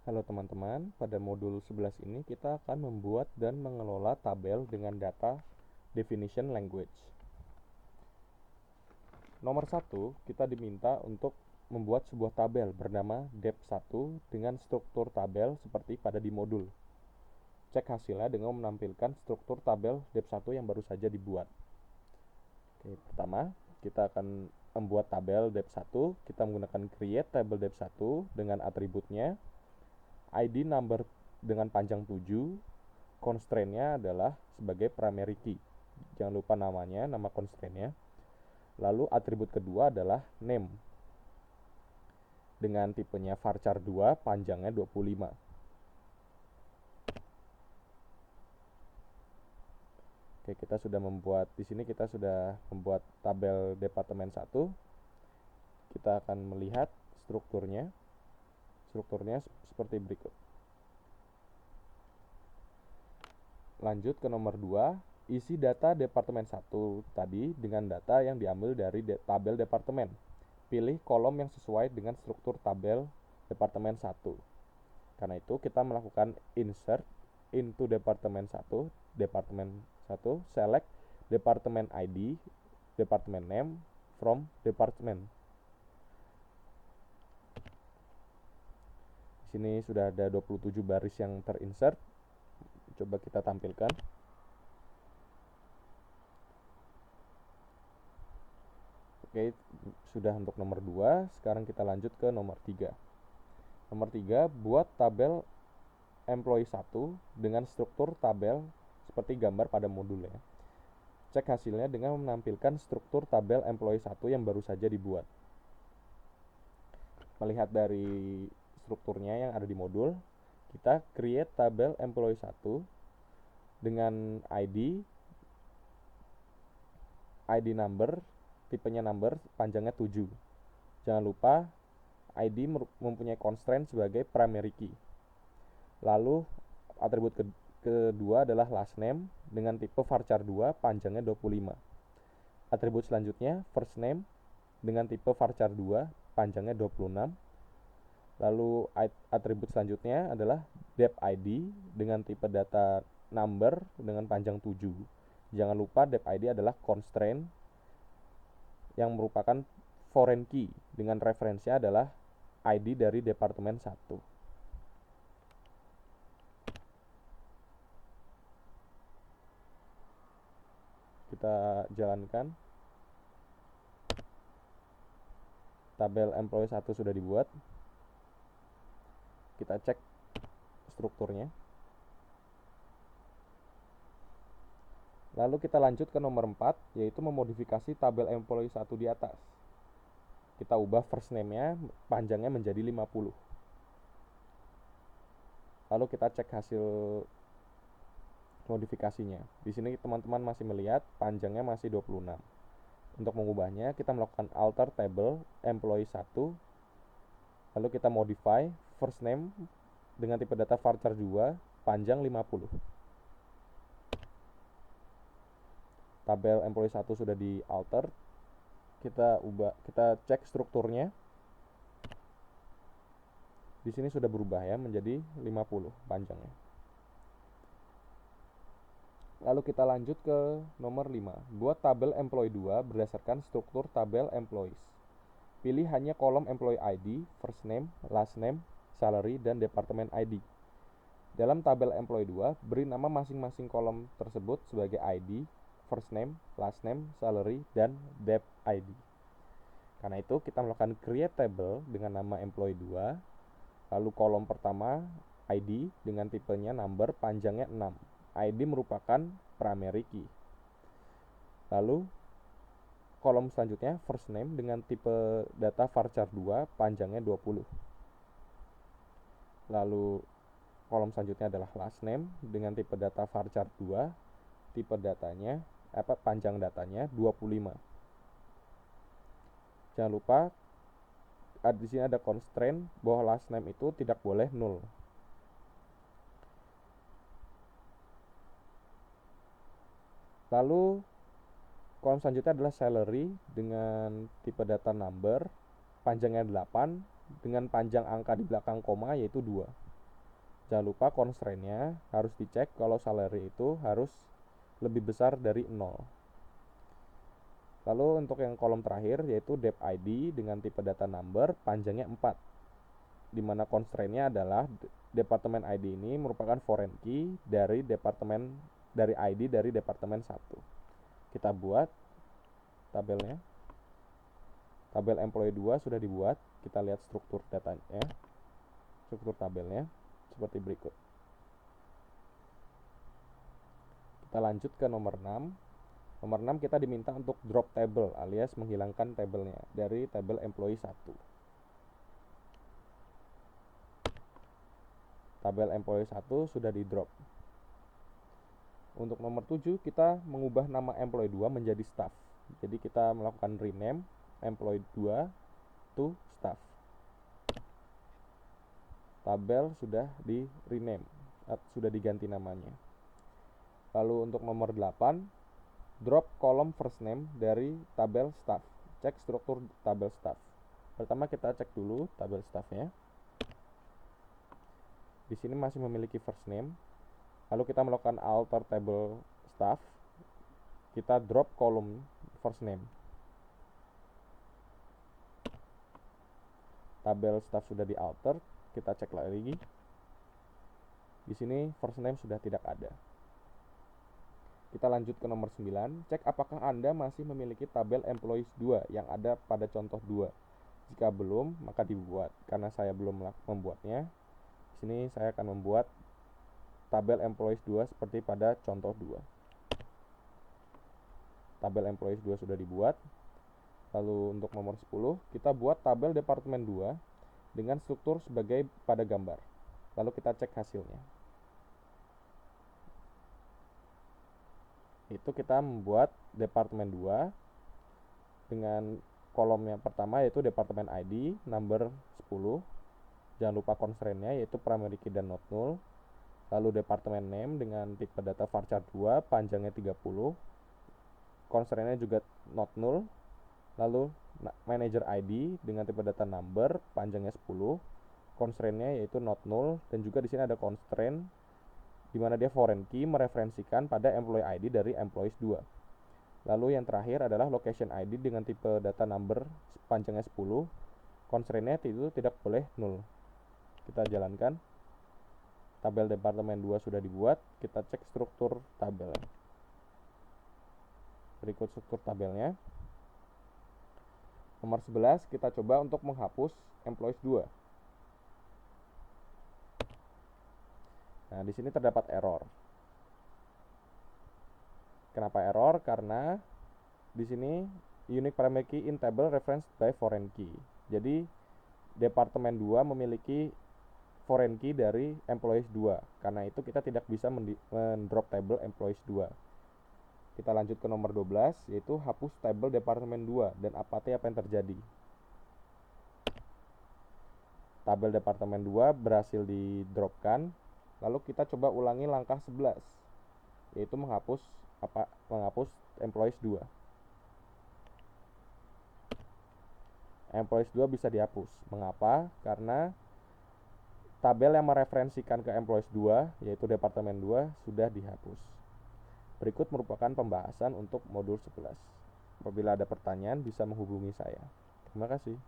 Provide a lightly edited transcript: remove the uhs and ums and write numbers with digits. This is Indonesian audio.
Halo teman-teman, pada modul 11 ini kita akan membuat dan mengelola tabel dengan data definition language. Nomor 1, kita diminta untuk membuat sebuah tabel bernama dep1 dengan struktur tabel seperti pada di modul. Cek hasilnya dengan menampilkan struktur tabel dep1 yang baru saja dibuat. Oke, pertama, kita akan membuat tabel dep1. Kita menggunakan create table dep1 dengan atributnya. ID number dengan panjang 7, constraint-nya adalah sebagai primary key. Jangan lupa namanya, nama constraint-nya. Lalu atribut kedua adalah name. Dengan tipenya varchar 2, panjangnya 25. Oke, kita sudah membuat di sini kita sudah membuat tabel departemen 1. Kita akan melihat strukturnya. Strukturnya seperti berikut. Lanjut ke nomor 2, isi data departemen 1 tadi dengan data yang diambil dari tabel departemen. Pilih kolom yang sesuai dengan struktur tabel departemen 1. Karena itu kita melakukan insert into departemen 1, select departemen ID, departemen name from department. Di sini sudah ada 27 baris yang terinsert. Coba kita tampilkan. Oke, sudah untuk nomor 2. Sekarang kita lanjut ke nomor 3. Nomor 3, buat tabel employee 1 dengan struktur tabel seperti gambar pada modul ya. Cek hasilnya dengan menampilkan struktur tabel employee 1 yang baru saja dibuat. Melihat dari strukturnya yang ada di modul, kita create tabel employee 1 dengan ID number, tipenya number, panjangnya 7. Jangan lupa ID mempunyai constraint sebagai primary key. Lalu atribut kedua adalah last name dengan tipe varchar 2, panjangnya 25. Atribut selanjutnya first name dengan tipe varchar 2, panjangnya 26. Lalu atribut selanjutnya adalah dep ID dengan tipe data number dengan panjang 7. Jangan lupa dep ID adalah constraint yang merupakan foreign key dengan referensinya adalah ID dari departemen 1. Kita jalankan. Tabel employee 1 sudah dibuat. Kita cek strukturnya. Lalu kita lanjut ke nomor 4, yaitu memodifikasi tabel employee 1 di atas. Kita ubah first name-nya, panjangnya menjadi 50. Lalu kita cek hasil modifikasinya. Di sini teman-teman masih melihat panjangnya masih 26. Untuk mengubahnya, kita melakukan alter table employee 1. Lalu kita modify first name dengan tipe data varchar 2, panjang 50. Tabel employee 1 sudah di alter. Kita cek strukturnya. Di sini sudah berubah ya menjadi 50 panjangnya. Lalu kita lanjut ke nomor 5. Buat tabel employee 2 berdasarkan struktur tabel employees. Pilih hanya kolom employee ID, first name, last name, salary, dan departemen ID. Dalam tabel employee 2, beri nama masing-masing kolom tersebut sebagai ID, first name, last name, salary, dan dep ID. Karena itu kita melakukan create table dengan nama employee 2. Lalu kolom pertama ID dengan tipenya number, panjangnya 6. ID merupakan primary key. Lalu kolom selanjutnya first name dengan tipe data varchar 2, panjangnya 20. Lalu kolom selanjutnya adalah last name dengan tipe data varchar 2, tipe datanya panjang datanya 25. Jangan lupa di sini ada constraint bahwa last name itu tidak boleh null. Lalu kolom selanjutnya adalah salary dengan tipe data number, panjangnya 8 dengan panjang angka di belakang koma yaitu 2. Jangan lupa constraint-nya harus dicek kalau salary itu harus lebih besar dari 0. Lalu untuk yang kolom terakhir yaitu dep ID dengan tipe data number panjangnya 4. Di mana constraint-nya adalah departemen ID ini merupakan foreign key dari ID dari departemen 1. Kita buat tabelnya. Tabel employee 2 sudah dibuat. Kita lihat struktur datanya. Struktur tabelnya seperti berikut. Kita lanjut ke nomor 6. Nomor 6 kita diminta untuk drop table alias menghilangkan tabelnya dari tabel employee 1. Tabel employee 1 sudah di drop. Untuk nomor 7 kita mengubah nama employee 2 menjadi staff. Jadi kita melakukan rename employee 2 to staff. Tabel sudah di rename, sudah diganti namanya. Lalu untuk nomor 8, drop kolom first name dari tabel staff. Cek struktur tabel staff. Pertama kita cek dulu tabel staffnya. Di sini masih memiliki first name. Lalu kita melakukan alter table staff. Kita drop kolom first name. Tabel staff sudah di alter. Kita cek lagi. Di sini first name sudah tidak ada. Kita lanjut ke nomor 9. Cek apakah Anda masih memiliki tabel employees 2 yang ada pada contoh 2. Jika belum, maka dibuat. Karena saya belum membuatnya, di sini saya akan membuat tabel employees 2 seperti pada contoh 2. Tabel employees 2 sudah dibuat. Lalu untuk nomor 10, kita buat tabel departemen 2 dengan struktur sebagai pada gambar. Lalu kita cek hasilnya. Itu kita membuat departemen 2 dengan kolom yang pertama yaitu departemen ID number 10. Jangan lupa constraint-nya yaitu primary key dan not null. Lalu departemen name dengan tipe data varchar 2 panjangnya 30. Constraint-nya juga not null. Lalu manager ID dengan tipe data number panjangnya 10. Constraint-nya yaitu not null dan juga di sini ada constraint di mana dia foreign key mereferensikan pada employee ID dari employees 2. Lalu yang terakhir adalah location ID dengan tipe data number panjangnya 10. Constraint-nya itu tidak boleh null. Kita jalankan. Tabel departemen 2 sudah dibuat. Kita cek struktur tabel. Berikut struktur tabelnya. Nomor 11 kita coba untuk menghapus employees 2. Nah, di sini terdapat error. Kenapa error? Karena di sini unique primary key in table referenced by foreign key. Jadi departemen 2 memiliki foreign key dari employees 2. Karena itu kita tidak bisa mendrop table employees 2. Kita lanjut ke nomor 12 yaitu hapus table departemen 2 dan apathy apa yang terjadi. Tabel departemen 2 berhasil didropkan. Lalu kita coba ulangi langkah 11 yaitu menghapus employees 2. Employees 2 bisa dihapus. Mengapa? Karena tabel yang mereferensikan ke employees 2 yaitu departemen 2 sudah dihapus. Berikut merupakan pembahasan untuk modul 11. Apabila ada pertanyaan bisa menghubungi saya. Terima kasih.